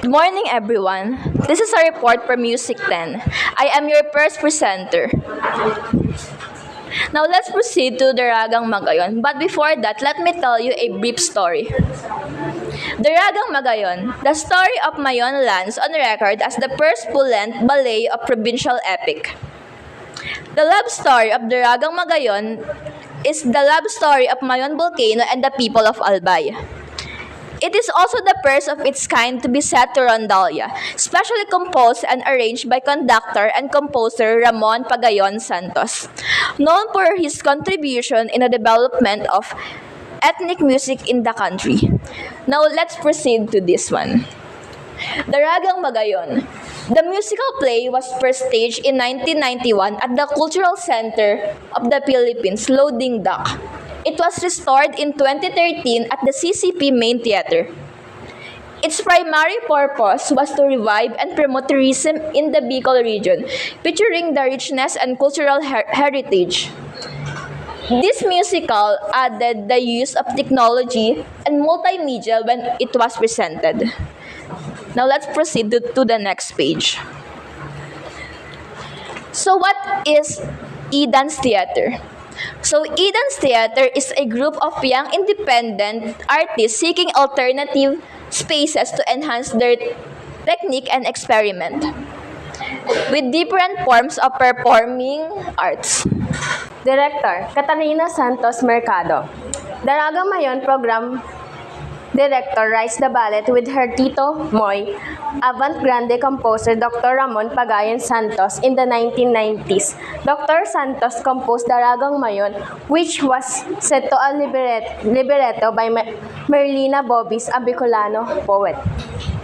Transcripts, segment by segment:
Good morning, everyone. This is a report from Music 10. I am your first presenter. Now let's proceed to Daragang Magayon. But before that, let me tell you a brief story. Daragang Magayon, the story of Mayon lands on record as the first full-length ballet of provincial epic. The love story of Daragang Magayon is the love story of Mayon volcano and the people of Albay. It is also the first of its kind to be set to rondalia, specially composed and arranged by conductor and composer Ramon Pagayon Santos, known for his contribution in the development of ethnic music in the country. Now let's proceed to this one. Daragang Magayon. The musical play was first staged in 1991 at the Cultural Center of the Philippines, Loading Dock. It was restored in 2013 at the CCP Main Theater. Its primary purpose was to revive and promote tourism in the Bicol region, featuring the richness and cultural heritage. This musical added the use of technology and multimedia when it was presented. Now let's proceed to the next page. So what is E-Dance Theater? So E-Dance Theater is a group of young independent artists seeking alternative spaces to enhance their technique and experiment with different forms of performing arts. Director, Catalina Santos Mercado. Daragang Mayon Program Director writes the ballet with her Tito Moy, avant-garde composer Dr. Ramon Pagayan Santos in the 1990s. Dr. Santos composed Daragang Mayon, which was set to a libretto by Merlina Bobis, a Bicolano poet.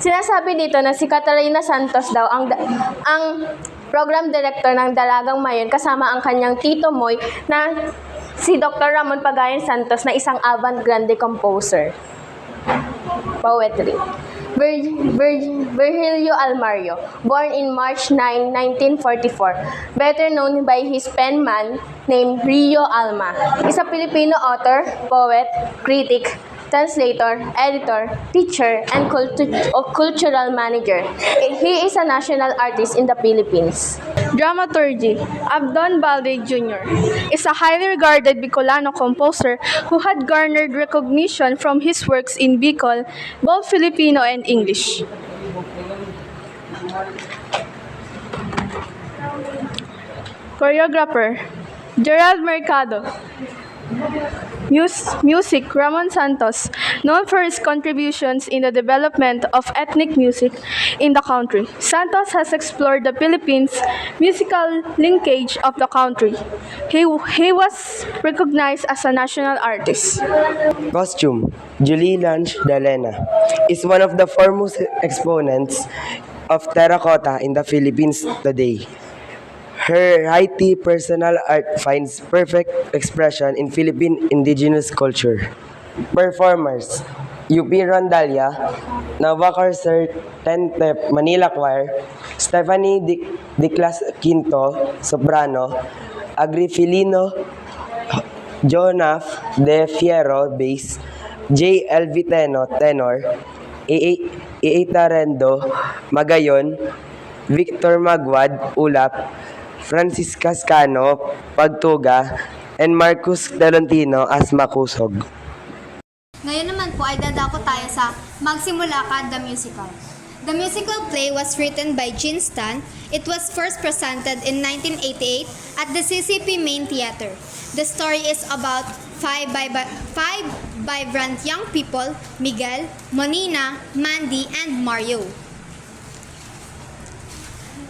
Sinasabi dito na si Catalina Santos daw ang program director ng Daragang Mayon kasama ang kanyang Tito Moy na si Dr. Ramon Pagayan Santos na isang avant-garde composer. Poetry. Virgilio Almario, born in March 9, 1944, better known by his penman named Rio Alma, is a Filipino author, poet, critic, translator, editor, teacher, and cultural manager. He is a national artist in the Philippines. Dramaturgy. Abdon Balde Jr. is a highly regarded Bicolano composer who had garnered recognition from his works in Bicol, both Filipino and English. Choreographer. Gerald Mercado. Music, Ramon Santos, known for his contributions in the development of ethnic music in the country. Santos has explored the Philippines' musical linkage of the country. He was recognized as a national artist. Costume. Julie Lange Dalena is one of the foremost exponents of terracotta in the Philippines today. Her high-tea personal art finds perfect expression in Philippine indigenous culture. Performers: UP Rondalia, Nova Concert, Tentep, Manila Choir, Stephanie Diclas Quinto, Soprano, Agrifilino, Jonaf De Fierro, Bass, J. El Viteno, Tenor, Tarendo, Magayon, Victor Magwad, Ulap, Francis Cascano, Pagtuga, and Marcus Delantino as Makusog. Ngayon naman po ay dadako tayo sa Magsimula Ka, the Musical. The musical play was written by Jean Stan. It was first presented in 1988 at the CCP Main Theater. The story is about five vibrant young people, Miguel, Monina, Mandy, and Mario.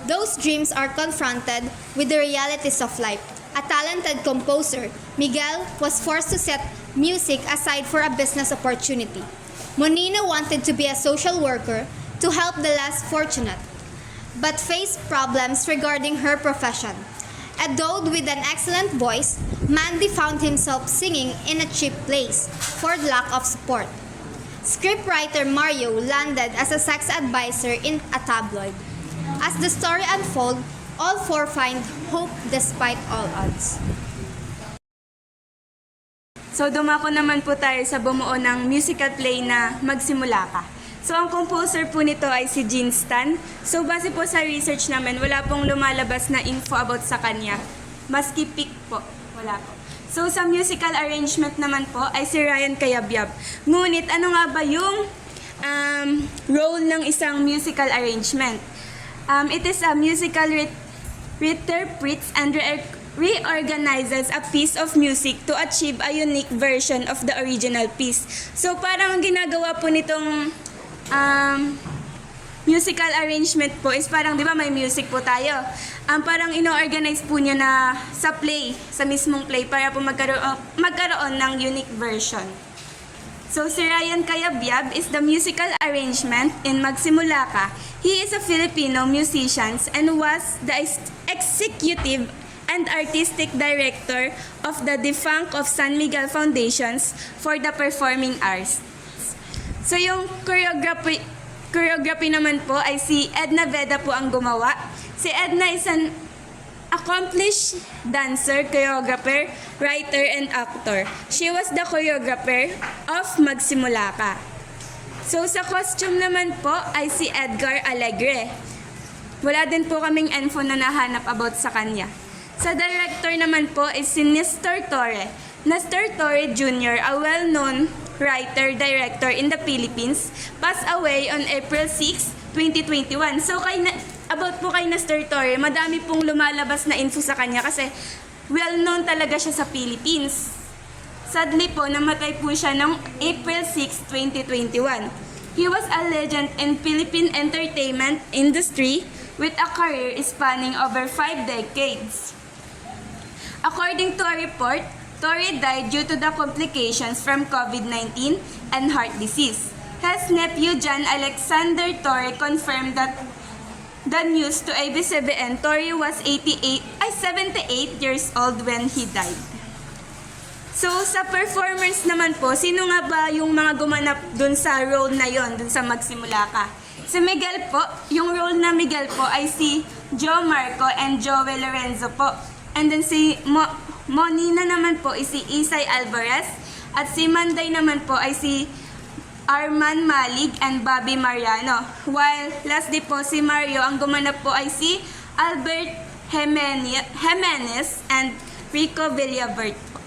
Those dreams are confronted with the realities of life. A talented composer, Miguel was forced to set music aside for a business opportunity. Monina wanted to be a social worker to help the less fortunate, but faced problems regarding her profession. Endowed with an excellent voice, Mandy found himself singing in a cheap place for lack of support. Scriptwriter Mario landed as a sex advisor in a tabloid. As the story unfolds, all four find hope despite all odds. So dumako naman po tayo sa bumuo ng musical play na Magsimula Ka. So, ang composer po nito ay si Gene Stan. So, base po sa research namin, wala pong lumalabas na info about sa kanya. Maski pic po, wala po. So, sa musical arrangement naman po ay si Ryan Cayabyab. Ngunit, ano nga ba yung role ng isang musical arrangement? It is a musical interprets and reorganizes a piece of music to achieve a unique version of the original piece. So, parang ang ginagawa po nitong musical arrangement po is parang, di ba, may music po tayo. Parang ino-organize po niya na sa play, sa mismong play, para po magkaroon ng unique version. So, si Ryan Cayabyab is the musical arrangement in Magsimula Ka. He is a Filipino musician and was the executive and artistic director of the defunct of San Miguel Foundations for the Performing Arts. So, yung choreography naman po ay si Edna Veda po ang gumawa. Si Edna is an accomplished dancer, choreographer, writer, and actor. She was the choreographer of Magsimula Ka. So, sa costume naman po ay si Edgar Alegre. Wala din po kaming info na nahanap about sa kanya. Sa director naman po is si Nestor Torre. Nestor Torre Jr., a well-known writer-director in the Philippines, passed away on April 6, 2021. So, about po kay Nestor Torre, madami pong lumalabas na info sa kanya kasi well-known talaga siya sa Philippines. Sadly po, namatay po siya noong April 6, 2021. He was a legend in Philippine entertainment industry with a career spanning over 5 decades. According to a report, Torre died due to the complications from COVID-19 and heart disease. His nephew John Alexander Torre confirmed that the news to ABS-CBN. Torre was 78 years old when he died. So, sa performers naman po, sino nga ba yung mga gumanap dun sa role na yon, dun sa Magsimula Ka? Si Miguel po, yung role na Miguel po ay si Joe Marco and Joel Lorenzo po. And then si Monina naman po ay si Isay Alvarez. At si Manday naman po ay si Arman Malig and Bobby Mariano. While lastly po si Mario, ang gumanap po ay si Albert Jimenez and Rico Villavert po.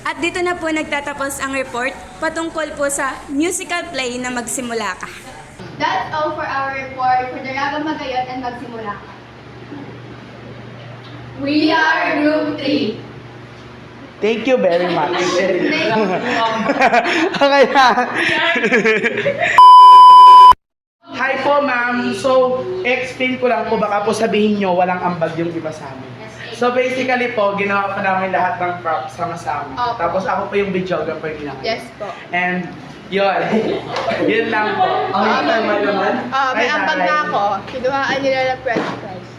At dito na po nagtatapos ang report patungkol po sa musical play na Magsimula Ka. That's all for our report for Daragang Magayon and Magsimula Ka. We are Group 3. Thank you very much. Okay na. Hi po, ma'am. So, explain ko lang po, baka po sabihin nyo walang ambag yung iba sa amin. So, basically po, ginawa po namin lahat ng props sama-sama. Tapos ako po yung videographer nila. Yes po. And, yun. Yun lang po. Ang naman naman. May ambag na ako. Kinuhaan nila ng French fries.